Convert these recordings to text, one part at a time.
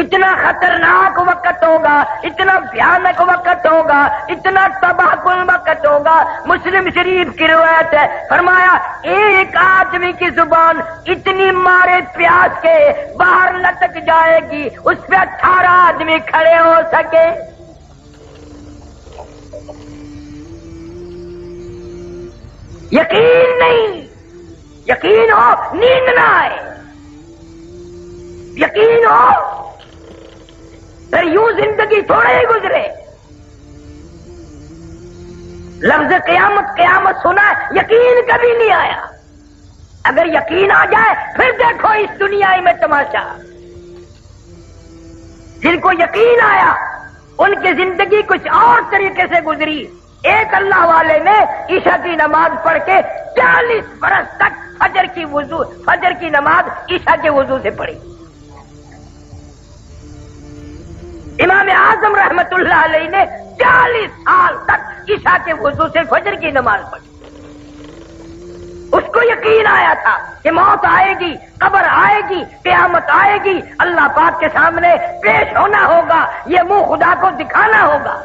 اتنا خطرناک وقت ہوگا، اتنا بھیانک وقت ہوگا، اتنا تباہ کن وقت ہوگا۔ مسلم شریف کی روایت ہے، فرمایا ایک آدمی کی زبان اتنی مارے پیاس کے باہر لٹک جائے گی اس پہ 18 آدمی کھڑے ہو سکے۔ یقین نہیں، یقین ہو نیند نہ آئے، یقین ہو پھر یوں زندگی تھوڑے ہی گزرے۔ لفظ قیامت قیامت سنا، یقین کبھی نہیں آیا۔ اگر یقین آ جائے پھر دیکھو اس دنیا میں تماشا۔ جن کو یقین آیا ان کی زندگی کچھ اور طریقے سے گزری۔ ایک اللہ والے نے عشاء کی نماز پڑھ کے 40 برس تک فجر کی نماز عشاء کے وضو سے پڑھی۔ امام اعظم رحمت اللہ علیہ نے 40 سال تک عشاء کے وضو سے فجر کی نماز پڑھی۔ اس کو یقین آیا تھا کہ موت آئے گی، قبر آئے گی، قیامت آئے گی، اللہ پاک کے سامنے پیش ہونا ہوگا، یہ منہ خدا کو دکھانا ہوگا۔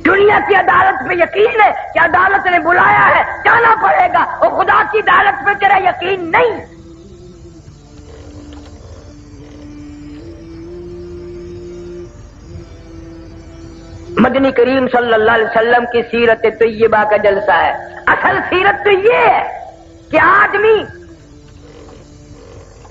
دنیا کی عدالت پہ یقین ہے کہ عدالت نے بلایا ہے، جانا پڑے گا، اور خدا کی عدالت پہ تیرا یقین نہیں۔ مدنی کریم صلی اللہ علیہ وسلم کی سیرت طیبہ کا جلسہ ہے۔ اصل سیرت تو یہ ہے کہ آدمی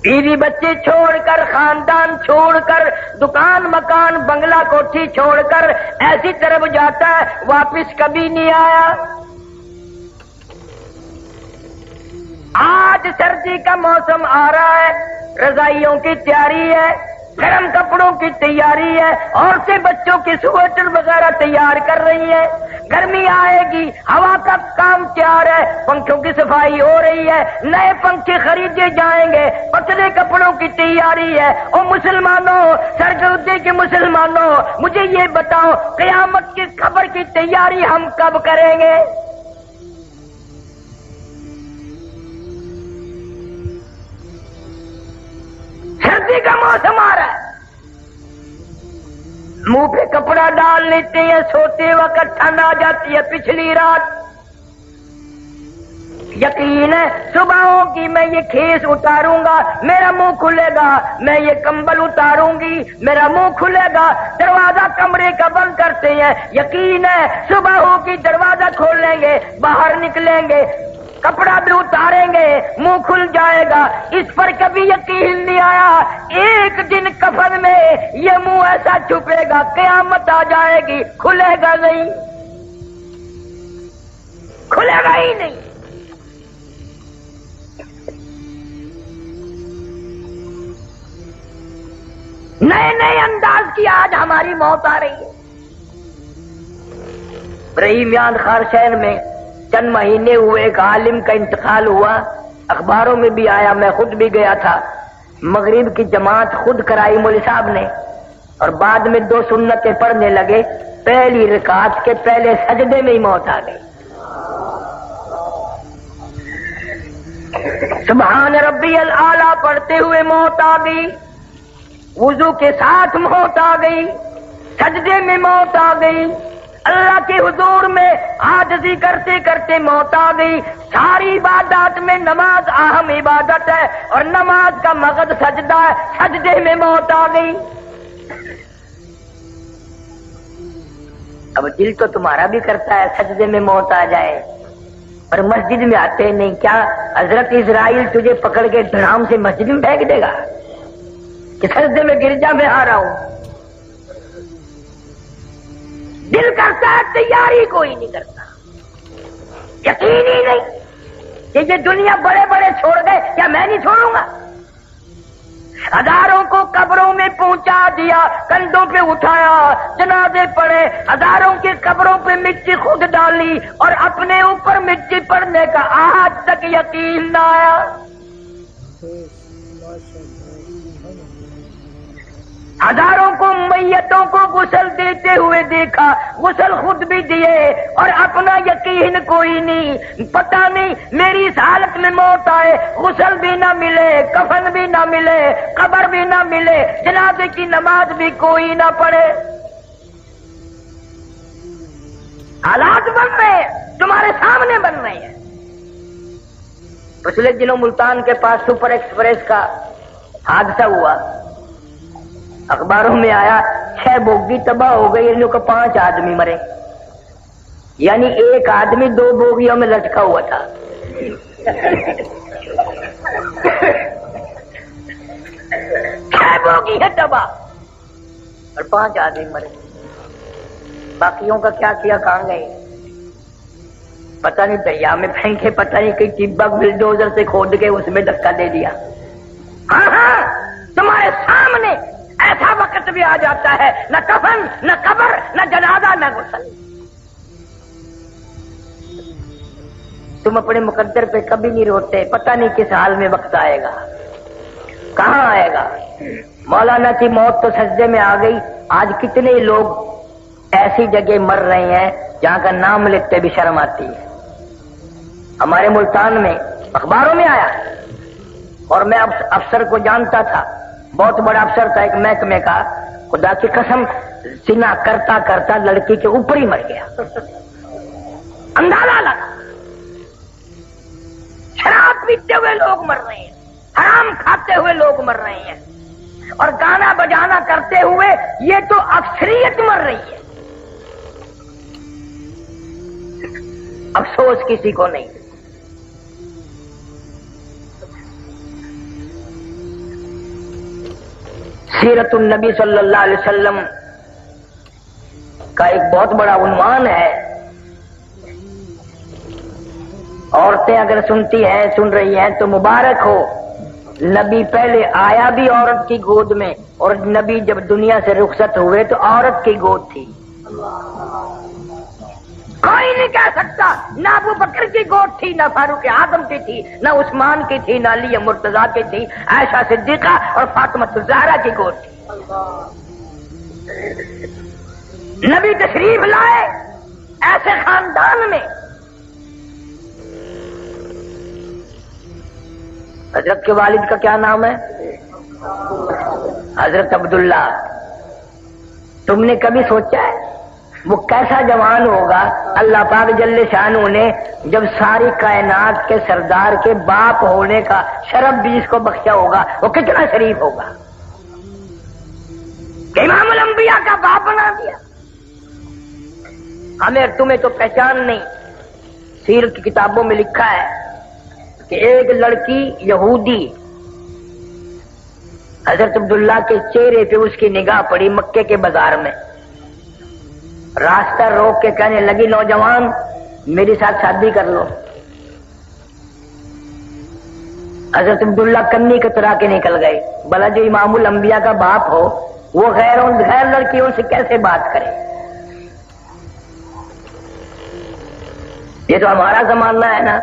بیوی بچے چھوڑ کر، خاندان چھوڑ کر، دکان مکان بنگلہ کوٹھی چھوڑ کر ایسی طرف جاتا ہے، واپس کبھی نہیں آیا۔ آج سردی کا موسم آ رہا ہے، رضائیوں کی تیاری ہے، گرم کپڑوں کی تیاری ہے، عورتیں بچوں کے سویٹر وغیرہ تیار کر رہی ہیں۔ گرمی آئے گی، ہوا کا کام تیار ہے، پنکھوں کی صفائی ہو رہی ہے، نئے پنکھے خریدے جائیں گے، پتلے کپڑوں کی تیاری ہے۔ اور مسلمانوں، سرگردے کے مسلمانوں، مجھے یہ بتاؤ قیامت کی خبر کی تیاری ہم کب کریں گے؟ سردی کا موسم آ رہا ہے، منہ پہ کپڑا ڈال لیتے ہیں، سوتے وقت ٹھنڈ آ جاتی ہے پچھلی رات۔ یقین ہے صبح ہوگی، میں یہ کھیس اتاروں گا، میرا منہ کھلے گا، میں یہ کمبل اتاروں گی، میرا منہ کھلے گا۔ دروازہ کمرے کا بند کرتے ہیں، یقین ہے صبح ہوگی، دروازہ کھول لیں گے، باہر نکلیں گے، کپڑا بھی اتاریں گے، منہ کھل جائے گا۔ اس پر کبھی یقین نہیں آیا، ایک دن کفن میں یہ منہ ایسا چھپے گا، قیامت آ جائے گی، کھلے گا نہیں، کھلے گا ہی نہیں۔ نئے نئے انداز کی آج ہماری موت آ رہی ہے۔ رحیمیان خار شہر میں چند مہینے ہوئے ایک عالم کا انتقال ہوا، اخباروں میں بھی آیا، میں خود بھی گیا تھا۔ مغرب کی جماعت خود کرائی مولوی صاحب نے، اور بعد میں 2 سنتیں پڑھنے لگے، پہلی رکعت کے پہلے سجدے میں ہی موت آ گئی۔ سبحان ربی الاعلیٰ پڑھتے ہوئے موت آ گئی، وضو کے ساتھ موت آ گئی، سجدے میں موت آ گئی، اللہ کے حضور میں عاجزی کرتے کرتے موت آ گئی۔ ساری عبادات میں نماز اہم عبادت ہے، اور نماز کا مقصد سجدہ ہے، سجدے میں موت آ گئی۔ اب دل تو تمہارا بھی کرتا ہے سجدے میں موت آ جائے، اور مسجد میں آتے نہیں۔ کیا حضرت اسرائیل تجھے پکڑ کے دھڑام سے مسجد میں پھینک دے گا کہ سجدے میں گرجا میں آ رہا ہوں؟ دل کرتا ہے، تیاری کوئی نہیں کرتا، یقین ہی نہیں کہ یہ دنیا بڑے بڑے چھوڑ گئے، کیا میں نہیں چھوڑوں گا؟ ہزاروں کو قبروں میں پہنچا دیا، کندھوں پہ اٹھایا، جنازے پڑے، ہزاروں کی قبروں پہ مٹی خود ڈالی، اور اپنے اوپر مٹی پڑنے کا آج تک یقین نہ آیا۔ ہزاروں کو میتوں کو غسل دیتے ہوئے دیکھا، غسل خود بھی دیے اور اپنا یقین کوئی نہیں، پتہ نہیں میری اس حالت میں موت آئے، غسل بھی نہ ملے، کفن بھی نہ ملے، قبر بھی نہ ملے، جنازے کی نماز بھی کوئی نہ پڑھے۔ حالات بن رہے ہیں، تمہارے سامنے بن رہے ہیں۔ پچھلے دنوں ملتان کے پاس سپر ایکسپریس کا حادثہ ہوا، اخباروں میں آیا 6 بوگی تباہ ہو گئی، ان لوگوں کو 5 آدمی مرے، یعنی ایک آدمی 2 بوگیوں میں لٹکا ہوا تھا۔ 6 بوگی ہے تباہ اور 5 آدمی مرے، باقیوں کا کیا کیا، کہاں گئے پتہ نہیں، دریا میں پھینکے، پتہ نہیں کہ ٹبا بلڈوزر سے کھود کے اس میں دھکا دے دیا۔ ہاں تمہارے سامنے ایسا وقت بھی آ جاتا ہے، نہ کفن، نہ قبر، نہ جنازہ، نہ غسل۔ تم اپنے مقدر پہ کبھی نہیں روتے، پتہ نہیں کس حال میں وقت آئے گا، کہاں آئے گا۔ مولانا کی موت تو سجدے میں آ گئی، آج کتنے لوگ ایسی جگہ مر رہے ہیں جہاں کا نام لکھتے بھی شرم آتی ہے۔ ہمارے ملتان میں اخباروں میں آیا، اور میں افسر کو جانتا تھا، بہت بڑا افسر تھا ایک محکمے کا، خدا کی قسم سنا کرتا کرتا لڑکی کے اوپر ہی مر گیا، اندازہ لگا۔ شراب پیتے ہوئے لوگ مر رہے ہیں، حرام کھاتے ہوئے لوگ مر رہے ہیں، اور گانا بجانا کرتے ہوئے یہ تو اکثریت مر رہی ہے۔ افسوس کسی کو نہیں۔ سیرت النبی صلی اللہ علیہ وسلم کا ایک بہت بڑا عنوان ہے، عورتیں اگر سنتی ہیں، سن رہی ہیں تو مبارک ہو۔ نبی پہلے آیا بھی عورت کی گود میں، اور نبی جب دنیا سے رخصت ہوئے تو عورت کی گود تھی۔ کوئی نہیں کہہ سکتا نہ ابو بکر کی گود تھی، نہ فاروق اعظم کی تھی، نہ عثمان کی تھی، نہ علی مرتضیٰ کی تھی، عائشہ صدیقہ اور فاطمہ الزہرا کی گود تھی۔ نبی تشریف لائے ایسے خاندان میں، حضرت کے والد کا کیا نام ہے؟ حضرت عبداللہ۔ تم نے کبھی سوچا ہے وہ کیسا جوان ہوگا؟ اللہ پاک جل شانہ نے جب ساری کائنات کے سردار کے باپ ہونے کا شرف بھی اس کو بخشا ہوگا، وہ کتنا شریف ہوگا کہ امام الانبیاء کا باپ بنا دیا۔ ہمیں تمہیں تو پہچان نہیں۔ سیرت کی کتابوں میں لکھا ہے کہ ایک لڑکی یہودی حضرت عبداللہ کے چہرے پہ اس کی نگاہ پڑی مکے کے بازار میں، راستہ روک کے کہنے لگی نوجوان میری ساتھ شادی کر لو۔ حضرت عبداللہ کنی کترا کے نکل گئے، بھلا جو امام الانبیاء کا باپ ہو وہ غیر لڑکیوں سے کیسے بات کرے؟ یہ تو ہمارا زمانہ ہے نا،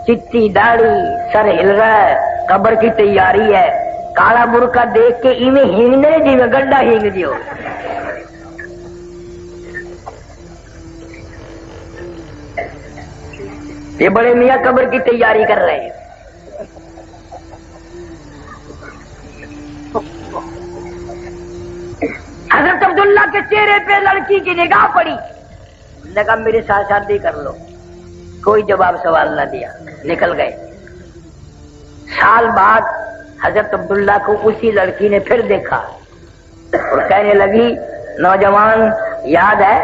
چٹی داڑھی، سر ہل رہا ہے، قبر کی تیاری ہے، کالا برقع دیکھ کے ایویں ہینگنے جی میں گڈھا ہینگ دیو۔ یہ بڑے میاں قبر کی تیاری کر رہے ہیں۔ حضرت عبداللہ کے چہرے پہ لڑکی کی نگاہ پڑی، نے کہا میرے ساتھ شادی کر لو۔ کوئی جواب سوال نہ دیا، نکل گئے۔ سال بعد حضرت عبداللہ کو اسی لڑکی نے پھر دیکھا اور کہنے لگی نوجوان یاد ہے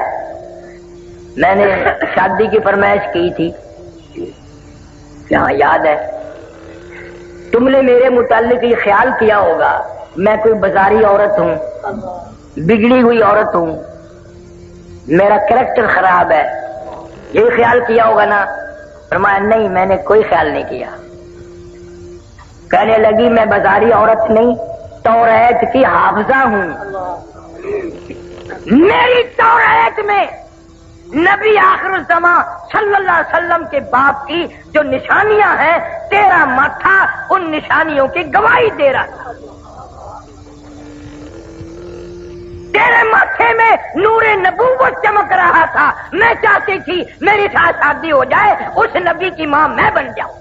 میں نے شادی کی فرمائش کی تھی؟ کیا یاد ہے؟ تم نے میرے متعلق یہ خیال کیا ہوگا میں کوئی بازاری عورت ہوں، بگڑی ہوئی عورت ہوں، میرا کریکٹر خراب ہے، یہ خیال کیا ہوگا نا؟ فرمایا نہیں میں نے کوئی خیال نہیں کیا۔ کہنے لگی میں بازاری عورت نہیں، توریت کی حافظہ ہوں، میری توریت میں نبی آخر الزمان صلی اللہ علیہ وسلم کے باپ کی جو نشانیاں ہیں، تیرا ماتھا ان نشانیوں کی گواہی دے رہا تھا۔ چہرے میں نور نبوت چمک رہا تھا. میں چاہتی تھی میری ساتھ شادی ہو جائے, اس نبی کی ماں میں بن جاؤں.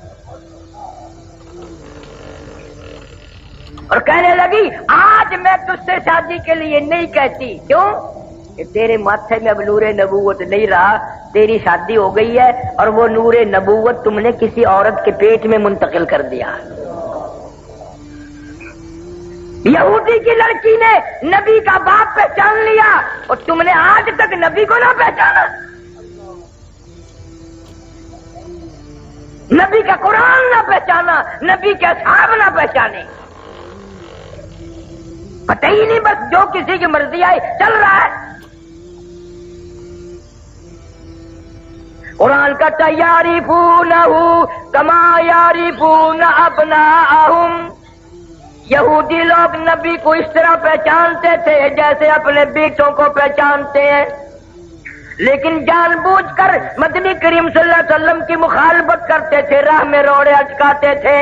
اور کہنے لگی آج میں تجھ سے شادی کے لیے نہیں کہتی. کیوں؟ کہ تیرے ماتھے میں اب نور نبوت نہیں رہا, تیری شادی ہو گئی ہے اور وہ نور نبوت تم نے کسی عورت کے پیٹ میں منتقل کر دیا. یہودی کی لڑکی نے نبی کا باپ پہچان لیا اور تم نے آج تک نبی کو نہ پہچانا. نبی کا قرآن نہ پہچانا, نبی کے اصحاب نہ پہچانے. پتہ ہی نہیں, بس جو کسی کی مرضی آئے چل رہا ہے. قرآن کا یعرفونہ کما یعرفون ابناءہم. یہودی لوگ نبی کو اس طرح پہچانتے تھے جیسے اپنے بیٹوں کو پہچانتے ہیں, لیکن جان بوجھ کر مدنی کریم صلی اللہ علیہ وسلم کی مخالفت کرتے تھے, راہ میں روڑے اٹکاتے تھے.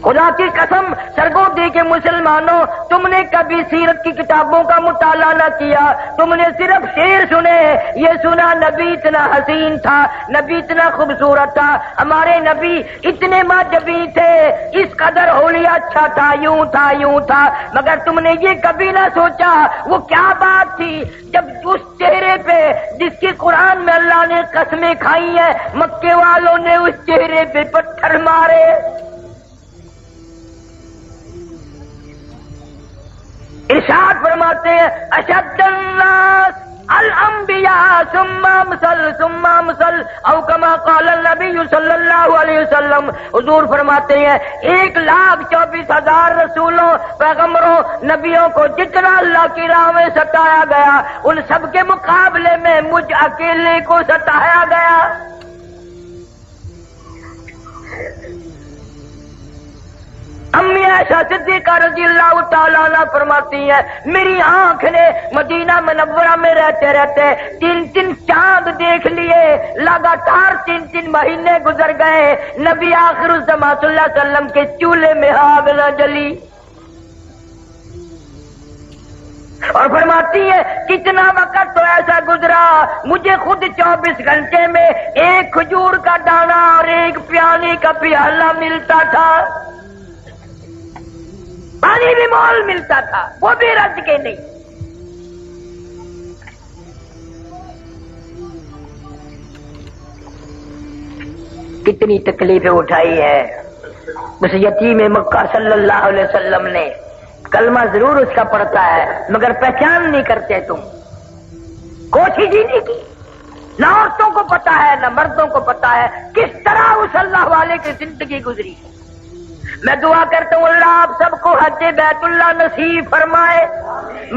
خدا کی قسم سرگودی کے مسلمانوں, تم نے کبھی سیرت کی کتابوں کا مطالعہ نہ کیا, تم نے صرف شعر سنے. یہ سنا نبی اتنا حسین تھا, نبی اتنا خوبصورت تھا, ہمارے نبی اتنے ماجبی تھے, اس قدر حلیہ اچھا تھا, یوں تھا یوں تھا. مگر تم نے یہ کبھی نہ سوچا وہ کیا بات تھی جب اس چہرے پہ جس کی قرآن میں اللہ نے قسمیں کھائی ہیں, مکے والوں نے اس چہرے پہ پتھر مارے. ارشاد فرماتے ہیں اشد الناس الانبیاء ثم امثل او کما قال النبی صلی اللہ علیہ وسلم. حضور فرماتے ہیں 1,24,000 رسولوں, پیغمبروں, نبیوں کو جتنا اللہ کی راہ میں ستایا گیا, ان سب کے مقابلے میں مجھ اکیلے کو ستایا گیا. امی عائشہ صدیقہ رضی اللہ تعالیٰ عنہ فرماتی ہیں میری آنکھ نے مدینہ منورہ میں رہتے رہتے 3 چاند دیکھ لیے, لگاتار 3 مہینے گزر گئے, نبی آخر الزمان صلی اللہ علیہ وسلم کے چولہے میں آگ نہ جلی. اور فرماتی ہے کتنا وقت تو ایسا گزرا, مجھے خود 24 گھنٹے میں ایک کھجور کا دانہ اور ایک پیانے کا پیالہ ملتا تھا, پانی بھی مول ملتا تھا, وہ بھی رج کے نہیں. کتنی تکلیفیں اٹھائی ہے اس یتیم مکہ صلی اللہ علیہ وسلم نے. کلمہ ضرور اس کا پڑھتا ہے مگر پہچان نہیں کرتے تم, کوشش ہی نہیں کی. نہ عورتوں کو پتا ہے نہ مردوں کو پتا ہے کس طرح اس اللہ والے کی زندگی گزری. میں دعا کرتا ہوں اللہ آپ سب کو حج بیت اللہ نصیب فرمائے,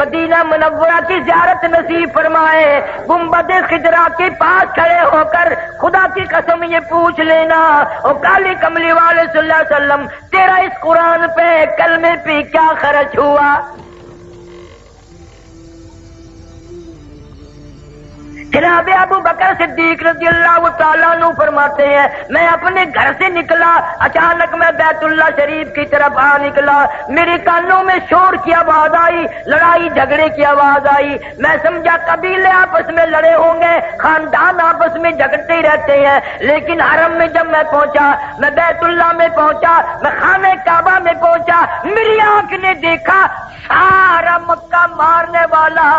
مدینہ منورہ کی زیارت نصیب فرمائے. گنبد خضرا کے پاس کھڑے ہو کر خدا کی قسم یہ پوچھ لینا اور کالی کملی والے صلی اللہ علیہ وسلم تیرا اس قرآن پہ کلمے پہ کیا خرچ ہوا. جناب ابو بکر صدیق رضی اللہ تعالیٰ عنہ فرماتے ہیں میں اپنے گھر سے نکلا, اچانک میں بیت اللہ شریف کی طرف آ نکلا, میرے کانوں میں شور کی آواز آئی, لڑائی جھگڑے کی آواز آئی. میں سمجھا قبیلے آپس میں لڑے ہوں گے, خاندان آپس میں جھگڑتے ہی رہتے ہیں. لیکن حرم میں جب میں پہنچا, میں بیت اللہ میں پہنچا, میں خانہ کعبہ میں پہنچا, میری آنکھ نے دیکھا سارا مکہ مارنے والا,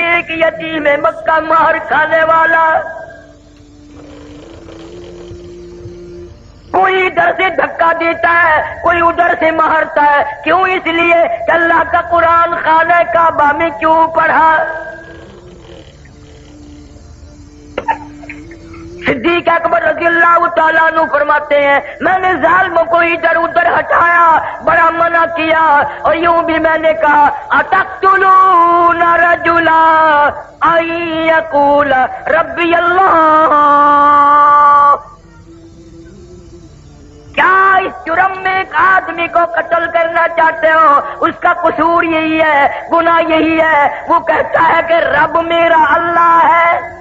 ایک یتیم مکہ مار کھانے والا. کوئی ادھر سے دھکا دیتا ہے, کوئی ادھر سے مارتا ہے. کیوں؟ اس لیے کہ اللہ کا قرآن خانہ کعبہ میں کیوں پڑھا. صدیق اکبر رضی اللہ تعالیٰ عنہ فرماتے ہیں میں نے ظالموں کو ادھر ادھر ہٹایا, بڑا منع کیا, اور یوں بھی میں نے کہا اتقتلون رجلا ان یقول ربی اللہ. کیا اس جرم میں ایک آدمی کو قتل کرنا چاہتے ہو؟ اس کا قصور یہی ہے, گناہ یہی ہے, وہ کہتا ہے کہ رب میرا اللہ ہے.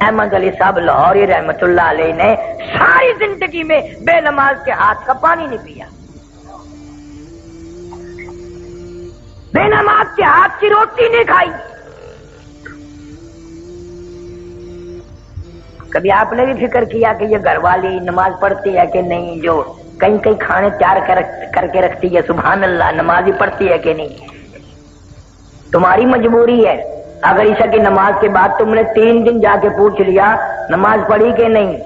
احمد علی صاحب لاہوری رحمت اللہ علیہ نے ساری زندگی میں بے نماز کے ہاتھ کا پانی نہیں پیا، بے نماز کے ہاتھ کی روٹی نہیں کھائی۔ کبھی آپ نے بھی فکر کیا کہ یہ گھر والی نماز پڑھتی ہے کہ نہیں، جو کہیں کہیں کھانے تیار کر کے رکھتی ہے، سبحان اللہ، نماز ہی پڑھتی ہے کہ نہیں؟ تمہاری مجبوری ہے۔ اگر عشاء کی نماز کے بعد تم نے 3 دن جا کے پوچھ لیا نماز پڑھی کہ نہیں،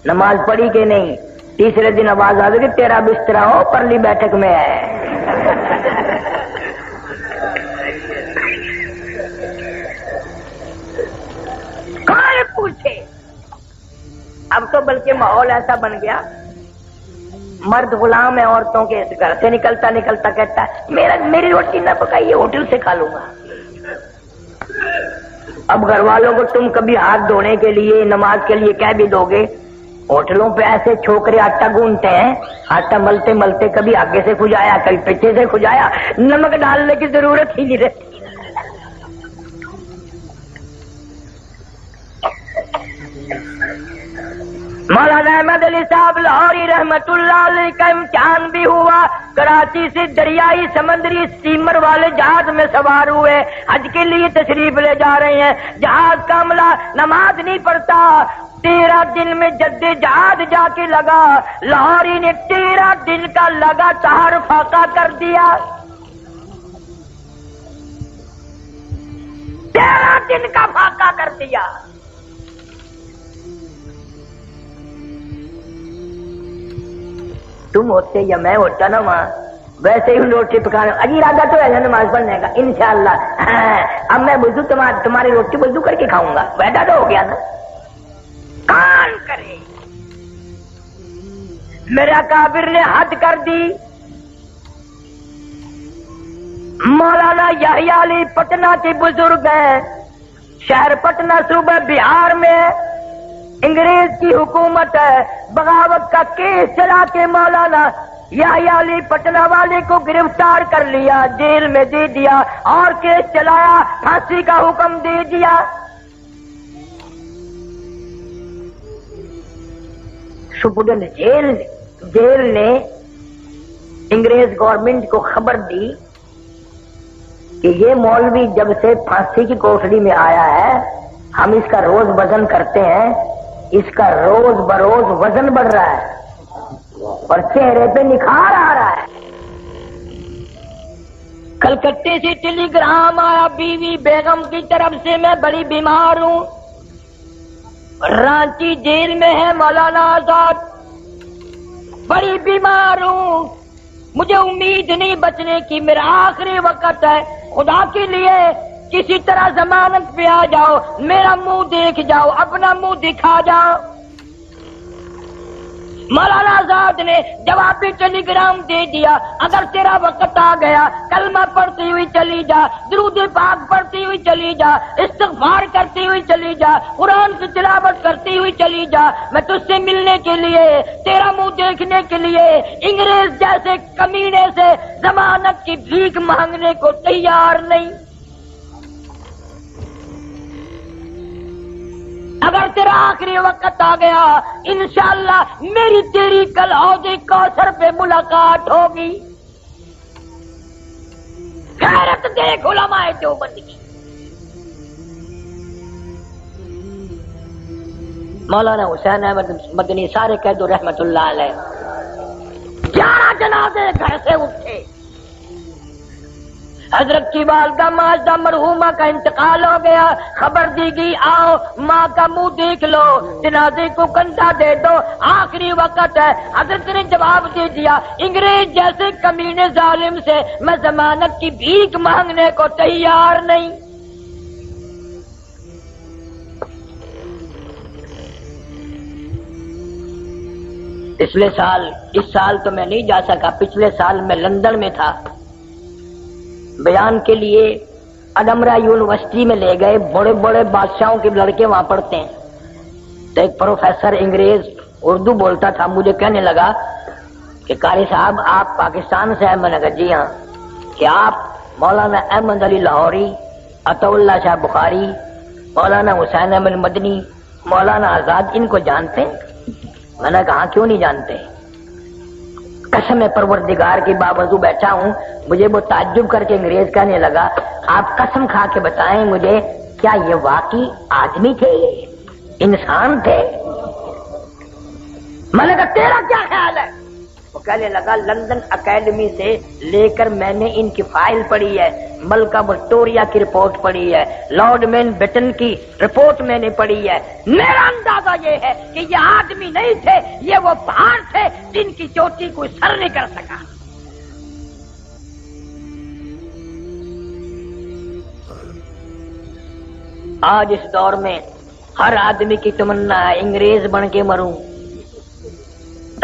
نماز پڑھی کہ نہیں، تیسرے دن آواز آ گئی کہ تیرا بستر ہو پرلی بیٹھک میں ہے۔ کون پوچھے؟ اب تو بلکہ ماحول ایسا بن گیا، مرد غلام ہے عورتوں کے، گھر سے نکلتا نکلتا کہتا ہے میری روٹی نہ پکائیے، ہوٹل سے کھا لوں گا۔ اب گھر والوں کو تم کبھی ہاتھ دھونے کے لیے، نماز کے لیے کہہ بھی دو گے، ہوٹلوں پہ ایسے چھوکرے آٹا گونتے ہیں، آٹا ملتے ملتے کبھی آگے سے کھجایا کبھی پیچھے سے کھجایا، نمک ڈالنے کی ضرورت ہی نہیں رہتی۔ مولانا احمد علی صاحب لاہوری رحمت اللہ علیہ کا امتحان بھی ہوا، کراچی سے دریائی سمندری اسٹیمر والے جہاز میں سوار ہوئے، حج کے لیے تشریف لے جا رہے ہیں، جہاز کا عملہ نماز نہیں پڑھتا، 13 دن میں جہاد جا کے لگا، لاہوری نے 13 دن کا لگاتار فاقہ کر دیا، 13 دن کا فاقہ کر دیا۔ تم ہوتے یا میں ہوتا نا وہاں، ویسے ہی روٹی پکانا، اجی ارادہ تو ہے نماز پڑھنے کا انشاءاللہ، اب میں وضو تمہاری روٹی وضو کر کے کھاؤں گا، وعدہ تو ہو گیا نا۔ کون کرے؟ میرا کافر نے حد کر دی۔ مولانا یحییٰ علی پٹنہ کے بزرگ ہیں، شہر پٹنہ صوبہ بہار میں انگریز کی حکومت ہے، بغاوت کا کیس چلا کے مولانا یحییٰ علی پٹنہ والے کو گرفتار کر لیا، جیل میں دے دیا اور کیس چلایا، پھانسی کا حکم دے دیا۔ سپرڈنٹ جیل نے انگریز گورنمنٹ کو خبر دی کہ یہ مولوی جب سے پھانسی کی کوٹڑی میں آیا ہے، ہم اس کا روز وزن کرتے ہیں، اس کا روز بروز وزن بڑھ رہا ہے اور چہرے پہ نکھار آ رہا ہے۔ کلکتے سے ٹیلی گرام آیا بیوی بیگم کی طرف سے، میں بڑی بیمار ہوں، رانچی جیل میں ہے مولانا آزاد، بڑی بیمار ہوں، مجھے امید نہیں بچنے کی، میرا آخری وقت ہے، خدا کے لیے کسی طرح ضمانت پہ آ جاؤ، میرا منہ دیکھ جاؤ، اپنا منہ دکھا جاؤ۔ مولانا آزاد نے جوابی ٹیلی گرام دے دیا، اگر تیرا وقت آ گیا کلمہ پڑھتی ہوئی چلی جا، درود پاک پڑھتی ہوئی چلی جا، استغفار کرتی ہوئی چلی جا، قرآن کی تلاوت کرتی ہوئی چلی جا، میں تجھ سے ملنے کے لیے، تیرا منہ دیکھنے کے لیے انگریز جیسے کمینے سے ضمانت کی بھیک مانگنے کو تیار نہیں۔ اگر تیرا آخری وقت آ گیا، انشاءاللہ میری تیری کل حوض کوثر پہ ملاقات ہوگی۔ غیرت دیکھ علماء دیوبند کی۔ مولانا حسین احمد مدنی سارے کہہ دو رحمت اللہ علیہ، 11 جنازے گھر سے اٹھے، حضرت کی والدہ ماجدہ مرحومہ کا انتقال ہو گیا، خبر دی گئی آؤ ماں کا منہ دیکھ لو، جنازے کو کندھا دے دو، آخری وقت ہے۔ حضرت نے جواب دے دیا، انگریز جیسے کمینے ظالم سے میں ضمانت کی بھیک مانگنے کو تیار نہیں۔ پچھلے سال، اس سال تو میں نہیں جا سکا، پچھلے سال میں لندن میں تھا، بیان کے لیے ادمرا یونیورسٹی میں لے گئے، بڑے بڑے بادشاہوں کے لڑکے وہاں پڑھتے ہیں، تو ایک پروفیسر انگریز اردو بولتا تھا، مجھے کہنے لگا کہ قاری صاحب آپ پاکستان سے ہیں؟ میں نے کہا جی ہاں۔ کہ آپ مولانا احمد علی لاہوری، عطا اللہ شاہ بخاری، مولانا حسین احمد مدنی مولانا آزاد ان کو جانتے ہیں؟ میں نے کہا کیوں نہیں جانتے؟ قسم پروردگار کی باوضو بیٹھا ہوں، مجھے وہ تعجب کر کے انگریز کہنے لگا آپ قسم کھا کے بتائیں مجھے کیا یہ واقعی آدمی تھے، یہ انسان تھے؟ میں نے کہا تیرا کیا خیال ہے؟ وہ کہنے لگا لندن اکیڈمی سے لے کر میں نے ان کی فائل پڑھی ہے، ملکہ وکٹوریہ کی رپورٹ پڑھی ہے، لارڈ ماؤنٹ بیٹن کی رپورٹ میں نے پڑھی ہے، میرا اندازہ یہ ہے کہ یہ آدمی نہیں تھے، یہ وہ پہاڑ تھے جن کی چوٹی کوئی سر نہیں کر سکا۔ آج اس دور میں ہر آدمی کی تمنا ہے انگریز بن کے مروں،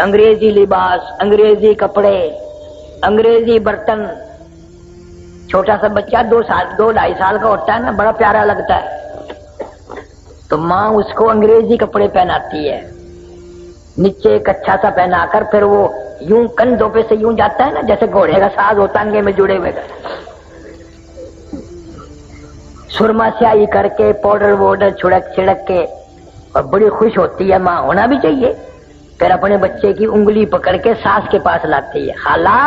انگریزی لباس، انگریزی کپڑے، انگریزی برتن۔ چھوٹا سا بچہ 2-2.5 سال کا ہوتا ہے نا، بڑا پیارا لگتا ہے، تو ماں اس کو انگریزی کپڑے پہناتی ہے، نیچے ایک اچھا سا پہنا کر پھر وہ یوں کندھوں پہ سے یوں جاتا ہے نا جیسے گھوڑے کا ساز ہوتا ہے انگے میں جڑے ہوئے کا، سرما سیاہی کر کے پاؤڈر ووڈر چھڑک کے، اور بڑی خوش ہوتی ہے ماں، ہونا بھی چاہیے۔ پھر اپنے بچے کی انگلی پکڑ کے ساس کے پاس لاتی ہے، خالہ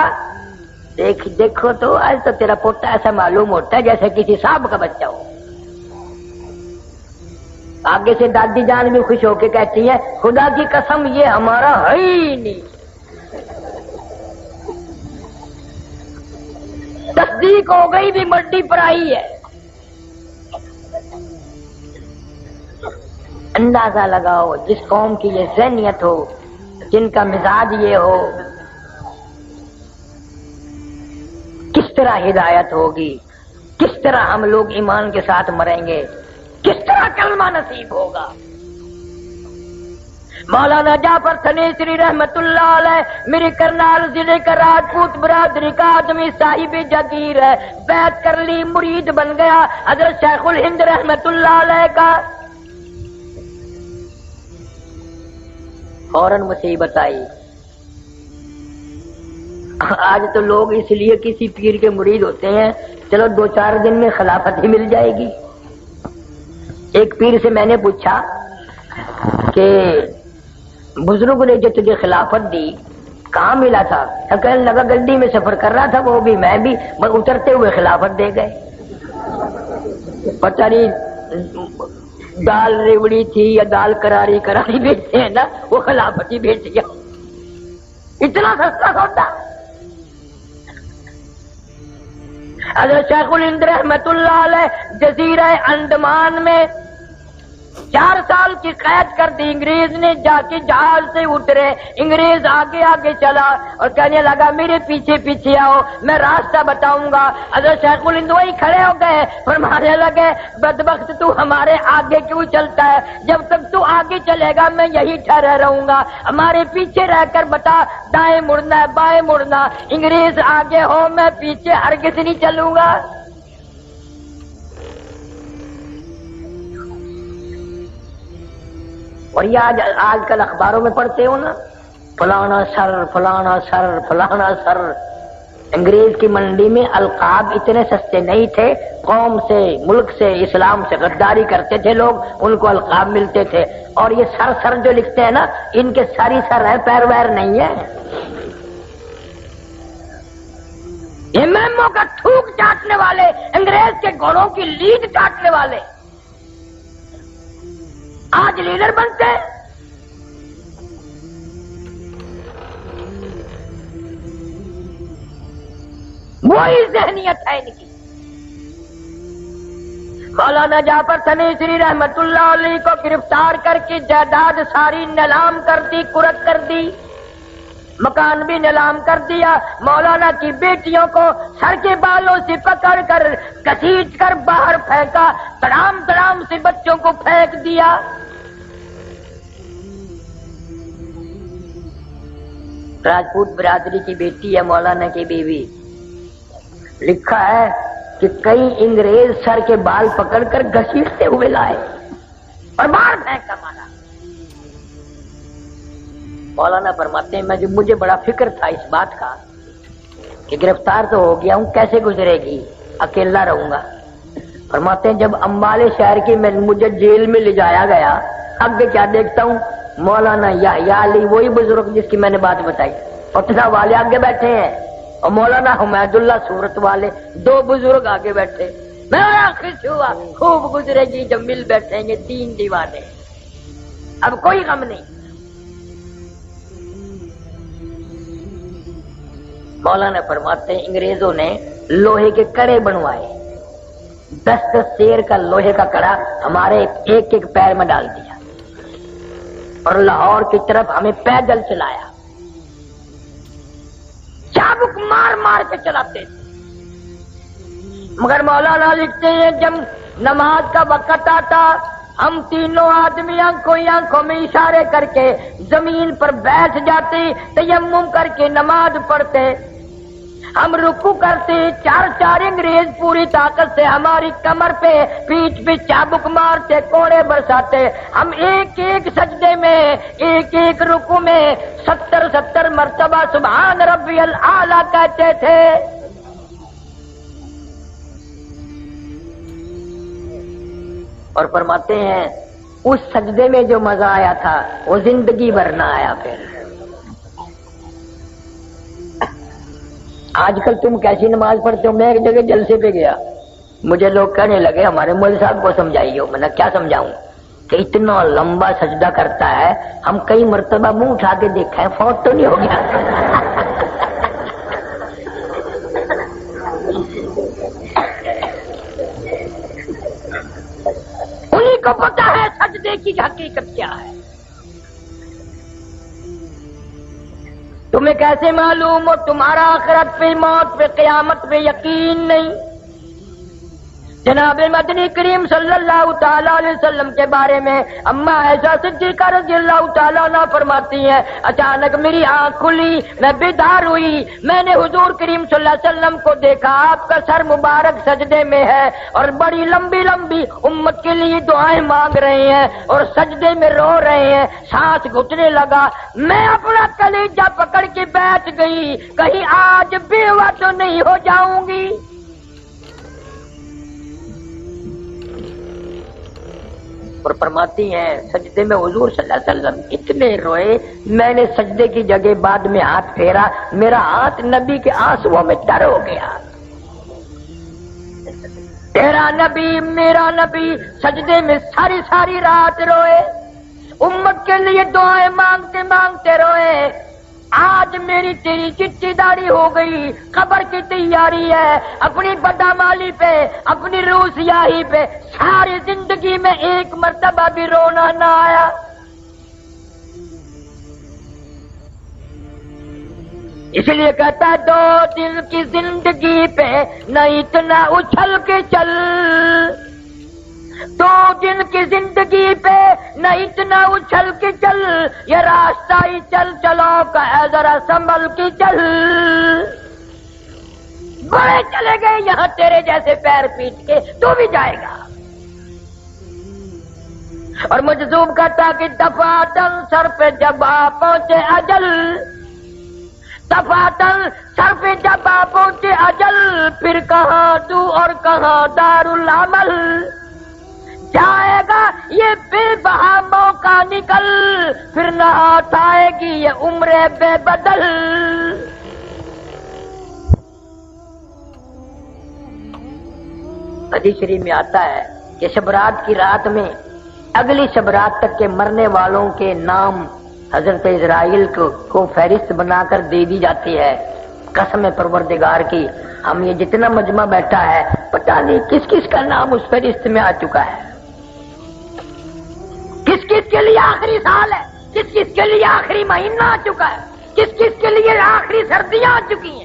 دیکھو تو آج تو تیرا پوتا ایسا معلوم ہوتا ہے جیسے کسی صاحب کا بچہ ہو۔ آگے سے دادی جان بھی خوش ہو کے کہتی ہے خدا کی قسم یہ ہمارا ہے ہی نہیں۔ تصدیق ہو گئی بھی مٹی پر آئی ہے۔ اندازہ لگاؤ جس قوم کی یہ ذہنیت ہو، جن کا مزاج یہ ہو، کس طرح ہدایت ہوگی، کس طرح ہم لوگ ایمان کے ساتھ مریں گے، کس طرح کلمہ نصیب ہوگا۔ مولانا جعفر تھنیسری رحمت اللہ علیہ میری کرنال ضلع کا راجپوت برادری کا آدمی صاحب جگیر ہے، بیعت کر لی، مرید بن گیا حضرت شیخ الہند رحمت اللہ علیہ کا۔ فوراً مصیبت آئی۔ آج تو لوگ اس لیے کسی پیر کے مرید ہوتے ہیں چلو 2-4 دن میں خلافت ہی مل جائے گی۔ ایک پیر سے میں نے پوچھا کہ بزرگ نے جو تجھے خلافت دی کہاں ملا تھا؟ کہنے لگا گڈی میں سفر کر رہا تھا، وہ بھی میں بھی، اترتے ہوئے خلافت دے گئے۔ پتہ نہیں دال ریوڑی تھی یا دال کراری بیچتے ہیں نا، وہ خلافت ہی بیچ گیا، اتنا سستا سودا۔ حضرت شیخ الہند رحمت اللہ علیہ جزیرہ انڈمان میں 4 سال کی قید کر دی انگریز نے، جا کے جہاز سے اترے، انگریز آگے آگے چلا اور کہنے لگا میرے پیچھے پیچھے آؤ میں راستہ بتاؤں گا۔ حضرت شیخ الہند وہی کھڑے ہو گئے، فرمانے لگے بدبخت تو ہمارے آگے کیوں چلتا ہے؟ جب تک تو آگے چلے گا میں یہی ٹھہرا رہوں گا، ہمارے پیچھے رہ کر بتا دائیں مڑنا ہے بائیں مڑنا، انگریز آگے ہو میں پیچھے ہرگز نہیں چلوں گا۔ اور یہ آج کل اخباروں میں پڑھتے ہو نا، فلانا سر فلانا سر فلانا سر۔ انگریز کی منڈی میں القاب اتنے سستے نہیں تھے، قوم سے، ملک سے، اسلام سے غداری کرتے تھے لوگ، ان کو القاب ملتے تھے۔ اور یہ سر سر جو لکھتے ہیں نا، ان کے ساری سر ہے، پیر ویر نہیں ہے۔ یہ میمو کا تھوک چاٹنے والے، انگریز کے گھوڑوں کی لیڈ کاٹنے والے آج لیڈر بنتے ہیں۔ وہی ذہنیت ہے ان کی۔ مولانا جعفر تھنیسری رحمت اللہ علیہ کو گرفتار کر کے جائیداد ساری نیلام کر دی، کرک کر دی، مکان بھی نیلام کر دیا۔ مولانا کی بیٹیوں کو سر کے بالوں سے پکڑ کر گھسیٹ کر باہر پھینکا، تڑام تڑام سے بچوں کو پھینک دیا۔ راجپوت برادری کی بیٹی ہے مولانا کی بیوی، لکھا ہے کہ کئی انگریز سر کے بال پکڑ کر گھسیٹتے ہوئے لائے اور باہر پھینک کر مارا۔ مولانا فرماتے ہیں مجھے بڑا فکر تھا اس بات کا کہ گرفتار تو ہو گیا ہوں، کیسے گزرے گی، اکیلا رہوں گا۔ فرماتے ہیں جب امبالے شہر کی مجھے جیل میں لے جایا گیا آگے کیا دیکھتا ہوں؟ مولانا یحییٰ علی، وہی بزرگ جس کی میں نے بات بتائی، پٹنہ والے آگے بیٹھے ہیں، اور مولانا حمید اللہ صورت والے، دو بزرگ آگے بیٹھے۔ میں خوش ہوا، خوب گزرے گی جب مل بیٹھیں گے تین دیوانے، اب کوئی غم نہیں۔ مولانا فرماتے ہیں انگریزوں نے لوہے کے کڑے بنوائے، 10 شیر کا لوہے کا کڑا ہمارے ایک ایک پیر میں ڈال دیا، اور لاہور کی طرف ہمیں پیدل چلایا، چابک مار مار کے چلاتے تھے۔ مگر مولانا لکھتے ہیں جب نماز کا وقت آتا، ہم تینوں آدمی آنکھوں میں اشارے کر کے زمین پر بیٹھ جاتے، تیمم کر کے نماز پڑھتے، ہم رکوع کرتے، چار انگریز پوری طاقت سے ہماری کمر پہ پیٹھ پہ چابک مارتے، کوڑے برساتے، ہم ایک ایک سجدے میں ایک ایک رکوع میں 70 مرتبہ سبحان ربی الاعلی کہتے تھے۔ اور فرماتے ہیں اس سجدے میں جو مزہ آیا تھا وہ زندگی بھر نہ آیا۔ پھر آج کل تم کیسی نماز پڑھتے ہو؟ میں ایک جگہ جلسے پہ گیا، مجھے لوگ کہنے لگے ہمارے مول صاحب کو سمجھائیے۔ میں نے کیا سمجھاؤں کہ اتنا لمبا سجدہ کرتا ہے، ہم کئی مرتبہ منہ اٹھا کے دیکھا ہے، فوت تو نہیں ہو گیا؟ انہیں کو پتا ہے سجدے کی حقیقت کیا ہے۔ تمہیں کیسے معلوم ہو؟ تمہارا آخرت پہ، موت پہ، قیامت پہ یقین نہیں۔ جناب مدنی کریم صلی اللہ تعالی علیہ وسلم کے بارے میں اما عائشہ صدیقہ رضی اللہ تعالیٰ عنہ فرماتی ہیں اچانک میری آنکھ کھلی، میں بیدار ہوئی، میں نے حضور کریم صلی اللہ علیہ وسلم کو دیکھا، آپ کا سر مبارک سجدے میں ہے اور بڑی لمبی لمبی امت کے لیے دعائیں مانگ رہے ہیں اور سجدے میں رو رہے ہیں، سانس گھٹنے لگا۔ میں اپنا کلیجہ پکڑ کے بیٹھ گئی، کہیں آج بیوہ تو نہیں ہو جاؤں گی۔ اور فرماتی ہیں سجدے میں حضور صلی اللہ علیہ وسلم اتنے روئے، میں نے سجدے کی جگہ بعد میں ہاتھ پھیرا، میرا ہاتھ نبی کے آنسوؤں میں تر ہو گیا۔ تیرا نبی میرا نبی سجدے میں ساری رات روئے، امت کے لیے دعائیں مانگتے مانگتے روئے۔ آج میری تیری چٹی داڑھی ہو گئی، قبر کی تیاری ہے، اپنی بدعمالی پہ، اپنی روح سیاہی پہ ساری زندگی میں ایک مرتبہ بھی رونا نہ آیا۔ اس لیے کہتا ہے 2 دن کی زندگی پہ نہ اتنا اچھل کے چل، 2 دن کی زندگی پہ نہ اتنا اچھل کے چل، یہ راستہ ہی چل چلو کا ہے ذرا سنبھل کے چل۔ بڑے چلے گئے یہاں تیرے جیسے پیر پیٹ کے، تو بھی جائے گا۔ اور مجذوب کہتا کہ دفعتاً سر پہ جب آ پہنچے اجل، دفعتاً سر پہ جب آ پہنچے اجل، پھر کہاں تو اور کہاں دارالعمل، جائے گا یہ بے بہا موقع نکل، پھر نہ ہاتھ آئے گی یہ عمر بے بدل۔ حدیث شریف میں آتا ہے کہ شبرات کی رات میں اگلی شبرات تک کے مرنے والوں کے نام حضرت اسرائیل کو فہرست بنا کر دے دی جاتی ہے۔ قسم پروردگار کی ہم یہ جتنا مجمع بیٹھا ہے پتہ نہیں کس کس کا نام اس فہرست میں آ چکا ہے، کس کس کے لیے آخری سال ہے، کس کس کے لیے آخری مہینہ آ چکا ہے، کس کس کے لیے آخری سردیاں آ چکی ہیں۔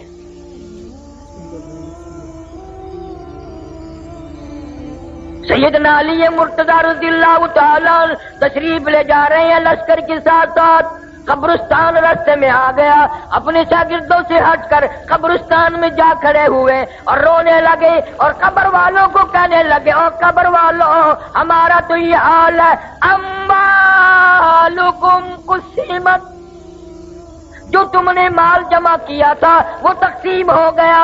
سیدنا علی مرتضی رضی اللہ تعالیٰ تشریف لے جا رہے ہیں لشکر کے ساتھ ساتھ، قبرستان راستے میں آ گیا، اپنے شاگردوں سے ہٹ کر قبرستان میں جا کھڑے ہوئے اور رونے لگے اور قبر والوں کو کہنے لگے او قبر والوں ہمارا تو یہ حال ہے، اموالکم قسمت، جو تم نے مال جمع کیا تھا وہ تقسیم ہو گیا،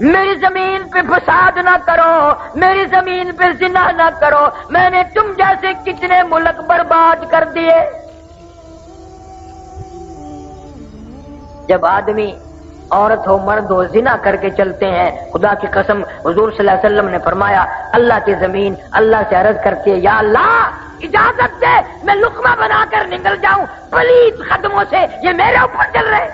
میری زمین پہ فساد نہ کرو، میری زمین پہ زنا نہ کرو، میں نے تم جیسے کتنے ملک برباد کر دیے۔ جب آدمی عورت ہو مرد ہو زنا کر کے چلتے ہیں، خدا کی قسم حضور صلی اللہ علیہ وسلم نے فرمایا اللہ کی زمین اللہ سے عرض کرتی ہے یا اللہ اجازت دے میں لقمہ بنا کر نکل جاؤں، پلیت قدموں سے یہ میرے اوپر چل رہے،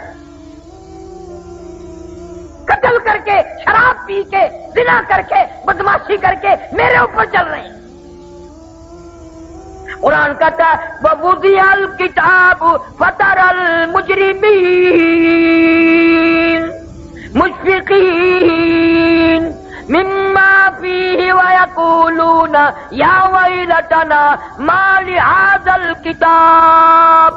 قتل کر کے شراب پی کے زنا کر کے بدماشی کر کے میرے اوپر چل رہے ہیں۔ قرآن کہتا ہے وَوُضِعَ الْكِتَابُ فَتَرَى الْمُجْرِمِينَ مُشْفِقِينَ مِمَّا فِيهِ وَيَقُولُونَ يَا وَيْلَتَنَا مَا لِهَذَا الْكِتَابِ۔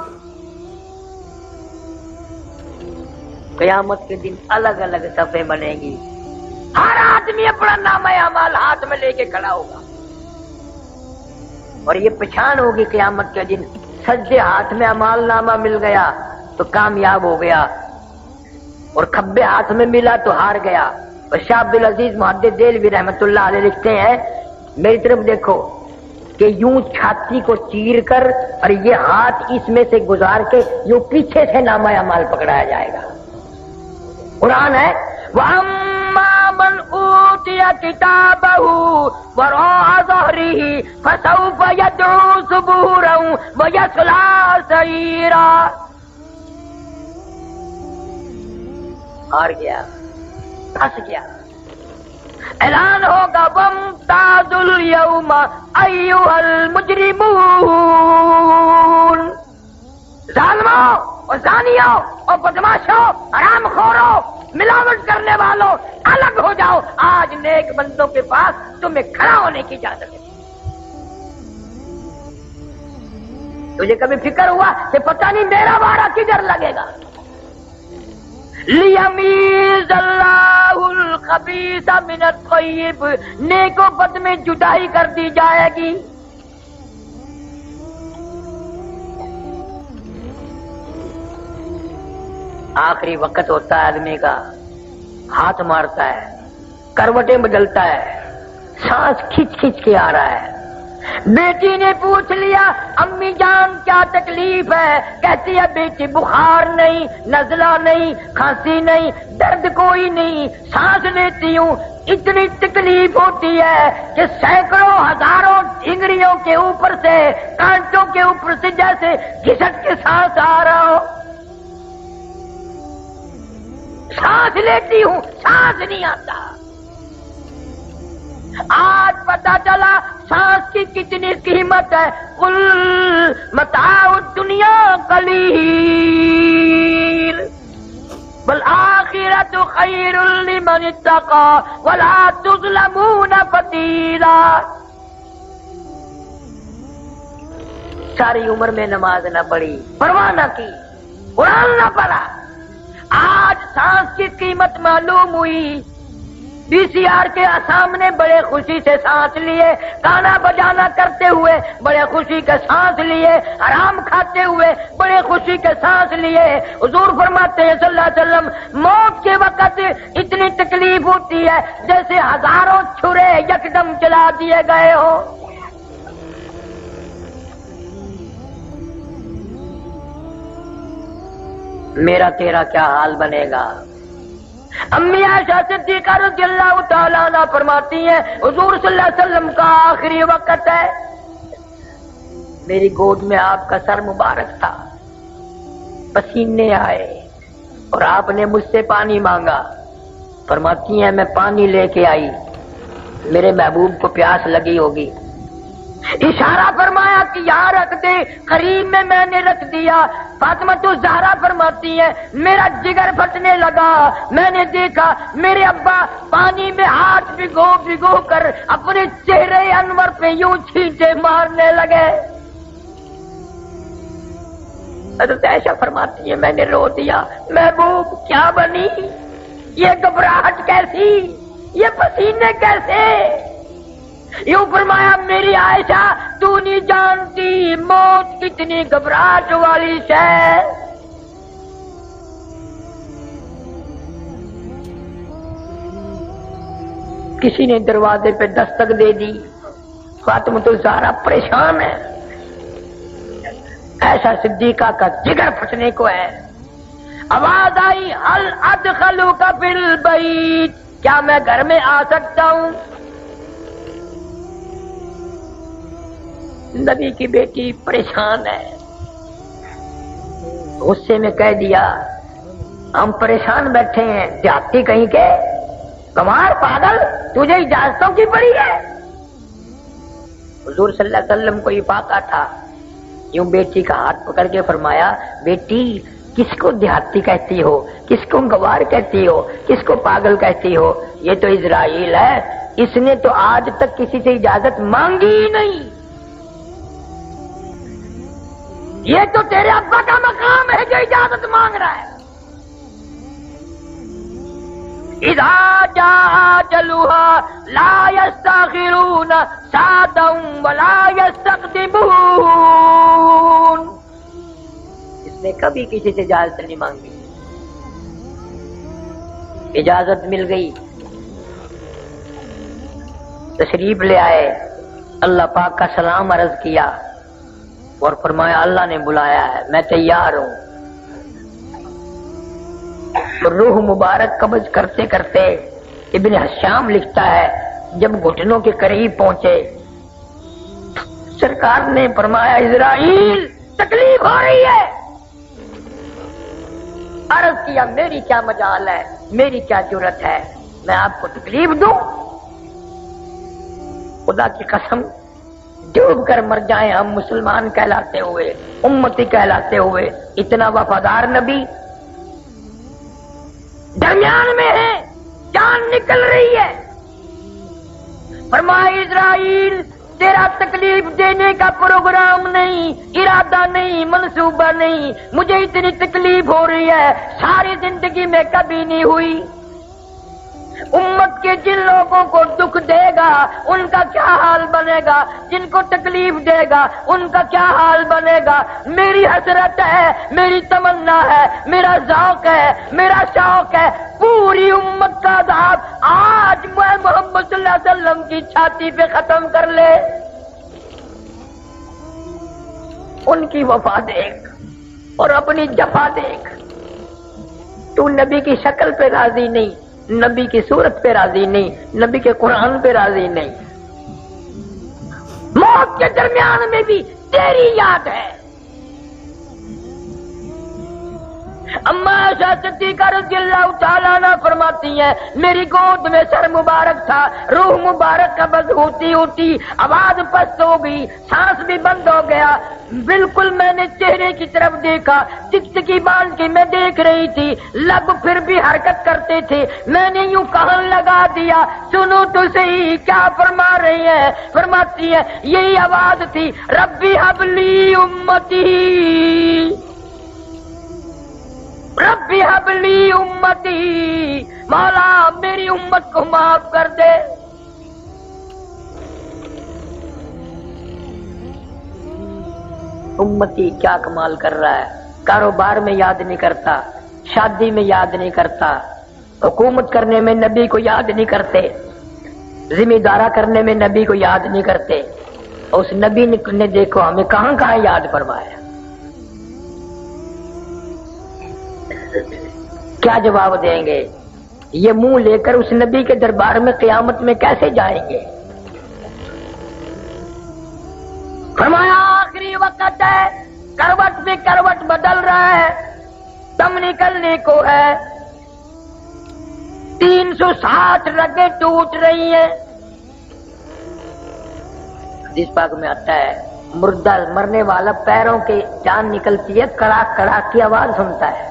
قیامت کے دن الگ الگ صفحے بنے گی، ہر آدمی اپنا نامہ اعمال ہاتھ میں لے کے کھڑا ہوگا، اور یہ پہچان ہوگی قیامت کے دن سجدے ہاتھ میں اعمال نامہ مل گیا تو کامیاب ہو گیا، اور کھبے ہاتھ میں ملا تو ہار گیا۔ اور شاہ عبدالعزیز محدث دہلوی رحمۃ اللہ علیہ لکھتے ہیں میری طرف دیکھو کہ یوں چھاتی کو چیر کر اور یہ ہاتھ اس میں سے گزار کے یوں پیچھے سے نامہ اعمال پکڑایا جائے گا۔ قرآن ہے وَأَمَّا مَنْ أُوتِيَ كِتَابَهُ وَرَاءَ ظَهْرِهِ فَسَوْفَ يَدْعُو ثُبُورًا وَيَصْلَىٰ سَعِيرًا۔ ہار گیا، پھنس گیا، اعلان ہوگا وَامْتَازُوا الْيَوْمَ أَيُّهَا الْمُجْرِمُونَ۔ ظالموں اور زانیوں اور بدماشوں حرام خوروں ملاوٹ کرنے والوں الگ ہو جاؤ، آج نیک بندوں کے پاس تمہیں کھڑا ہونے کی اجازت ہے۔ تجھے کبھی فکر ہوا کہ پتہ نہیں میرا وارہ کدھر لگے گا؟ لیمیز اللہ الخبیث من الطیب، نیک و بد میں جدائی کر دی جائے گی۔ آخری وقت ہوتا ہے آدمی کا، ہاتھ مارتا ہے، کروٹیں بدلتا ہے، سانس کھچ کھچ کے آ رہا ہے۔ بیٹی نے پوچھ لیا امی جان کیا تکلیف ہے؟ کہتی ہے بیٹی بخار نہیں، نزلہ نہیں، کھانسی نہیں، درد کوئی نہیں، سانس لیتی ہوں اتنی تکلیف ہوتی ہے کہ سینکڑوں ہزاروں ڈھنگریوں کے اوپر سے کانٹوں کے اوپر سے جیسے گھسٹ کے سانس آ رہا ہو، سانس لیتی ہوں سانس نہیں آتا۔ آج پتا چلا سانس کی کتنی قیمت ہے۔ قل متاع الدنیا قلیل والآخرۃ خیر لمن اتقى ولا تظلمون فتیلا۔ ساری عمر میں نماز نہ پڑھی، پرواہ نہ کی، قرآن نہ پڑھا، آج سانس کی قیمت معلوم ہوئی۔ بی سی آر کے سامنے بڑے خوشی سے سانس لیے، گانا بجانا کرتے ہوئے بڑے خوشی کے سانس لیے، حرام کھاتے ہوئے بڑے خوشی کے سانس لیے۔ حضور فرماتے ہیں صلی اللہ علیہ وسلم موت کے وقت اتنی تکلیف ہوتی ہے جیسے ہزاروں چھرے یکدم چلا دیے گئے ہو۔ میرا تیرا کیا حال بنے گا؟ امی عائشہ صدیقہ رضی اللہ تعالیٰ عنہ فرماتی ہیں حضور صلی اللہ علیہ وسلم کا آخری وقت ہے، میری گود میں آپ کا سر مبارک تھا، پسینے آئے اور آپ نے مجھ سے پانی مانگا۔ فرماتی ہیں میں پانی لے کے آئی، میرے محبوب کو پیاس لگی ہوگی، اشارہ فرمایا کہ یہاں رکھ دے، قریب میں نے رکھ دیا۔ فاطمہ تو زہرا فرماتی ہے میرا جگر پھٹنے لگا، میں نے دیکھا میرے ابا پانی میں ہاتھ بھگو بھگو کر اپنے چہرے انور پہ یوں چھینٹے مارنے لگے۔ حضرت عائشہ فرماتی ہے میں نے رو دیا، محبوب کیا بنی، یہ گھبراہٹ کیسی، یہ پسینے کیسے؟ یوں فرمایا میری عائشہ تو نہیں جانتی موت کتنی گھبراہٹ والی ہے۔ کسی نے دروازے پہ دستک دے دی، فاطمۃ الزہرا پریشان ہے، ایسا صدیقہ کا جگر پھٹنے کو ہے۔ آواز آئی هل ادخلوک فی البیت، کیا میں گھر میں آ سکتا ہوں؟ نبی کی بیٹی پریشان ہے، غصے میں کہہ دیا ہم پریشان بیٹھے ہیں، دیہاتی کہیں کے، کمار پاگل، تجھے اجازتوں کی پڑی ہے؟ حضور صلی اللہ علیہ وسلم کو یہ فاقہ تھا، یوں بیٹی کا ہاتھ پکڑ کے فرمایا بیٹی کس کو دیہاتی کہتی ہو، کس کو گوار کہتی ہو، کس کو پاگل کہتی ہو؟ یہ تو اسرائیل ہے، اس نے تو آج تک کسی سے اجازت مانگی ہی نہیں، یہ تو تیرے ابا کا مقام ہے جو اجازت مانگ رہا ہے۔ اذا جاء اجلها لا يستاخرون ساعة ولا يستقدمون، اس نے کبھی کسی سے اجازت نہیں مانگی، اجازت مل گئی، تشریف لے آئے، اللہ پاک کا سلام عرض کیا اور فرمایا اللہ نے بلایا ہے، میں تیار ہوں۔ روح مبارک قبض کرتے کرتے ابن حشام لکھتا ہے جب گھٹنوں کے قریب پہنچے سرکار نے فرمایا اسرائیل تکلیف ہو رہی ہے۔ عرض کیا میری کیا مجال ہے، میری کیا جرت ہے، میں آپ کو تکلیف دوں؟ خدا کی قسم ڈوب کر مر جائیں ہم مسلمان کہلاتے ہوئے، امتی کہلاتے ہوئے، اتنا وفادار نبی درمیان میں ہے، جان نکل رہی ہے، فرمایا اسرائیل تیرا تکلیف دینے کا پروگرام نہیں، ارادہ نہیں، منصوبہ نہیں، مجھے اتنی تکلیف ہو رہی ہے ساری زندگی میں کبھی نہیں ہوئی۔ امت کے جن لوگوں کو دکھ دے گا ان کا کیا حال بنے گا، جن کو تکلیف دے گا ان کا کیا حال بنے گا۔ میری حسرت ہے، میری تمنا ہے، میرا ذوق ہے، میرا شوق ہے، پوری امت کا عذاب آج میں محمد صلی اللہ علیہ وسلم کی چھاتی پہ ختم کر لے۔ ان کی وفا دیکھ اور اپنی جفا دیکھ، تو نبی کی شکل پہ راضی نہیں، نبی کی صورت پہ راضی نہیں، نبی کے قرآن پہ راضی نہیں، موت کے درمیان میں بھی تیری یاد ہے۔ اما عائشہ صدیقہ رضی اللہ تعالیٰ عنہ فرماتی ہیں میری گود میں سر مبارک تھا، روح مبارک قبض ہوتی ہوتی آواز پست ہو گئی، سانس بھی بند ہو گیا، بالکل میں نے چہرے کی طرف دیکھا، ٹکٹکی باندھ کے میں دیکھ رہی تھی، لب پھر بھی حرکت کرتے تھے، میں نے یوں کہن لگا دیا سنو تو صحیح کیا فرما رہی ہیں؟ فرماتی ہے یہی آواز تھی ربی حب لی امتی، ربی حب لی امتی، مولا میری امت کو معاف کر دے۔ امتی کیا کمال کر رہا ہے، کاروبار میں یاد نہیں کرتا، شادی میں یاد نہیں کرتا، حکومت کرنے میں نبی کو یاد نہیں کرتے، ذمہ دارہ کرنے میں نبی کو یاد نہیں کرتے، اس نبی نے دیکھو ہمیں کہاں کہاں یاد فرمایا۔ کیا جواب دیں گے؟ یہ منہ لے کر اس نبی کے دربار میں قیامت میں کیسے جائیں گے؟ فرمایا آخری وقت ہے، کروٹ میں کروٹ بدل رہا ہے، دم نکلنے کو ہے، 360 رگیں ٹوٹ رہی ہیں۔ حدیث پاک میں آتا ہے مردہ مرنے والا پیروں کے جان نکلتی ہے، کڑاک کڑاک کی آواز سنتا ہے۔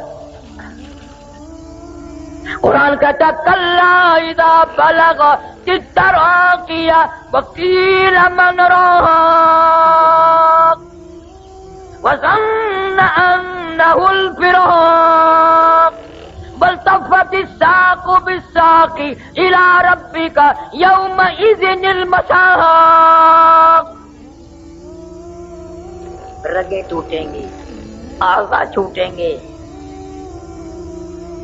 قرآن کہتا کلا اذا بلغ التراقی وقیل من راق وظن انه الفراق والتفت الساق بالساق الى ربك يومئذ المساق۔ رگیں ٹوٹیں گی، اعضاء چھوٹیں گے،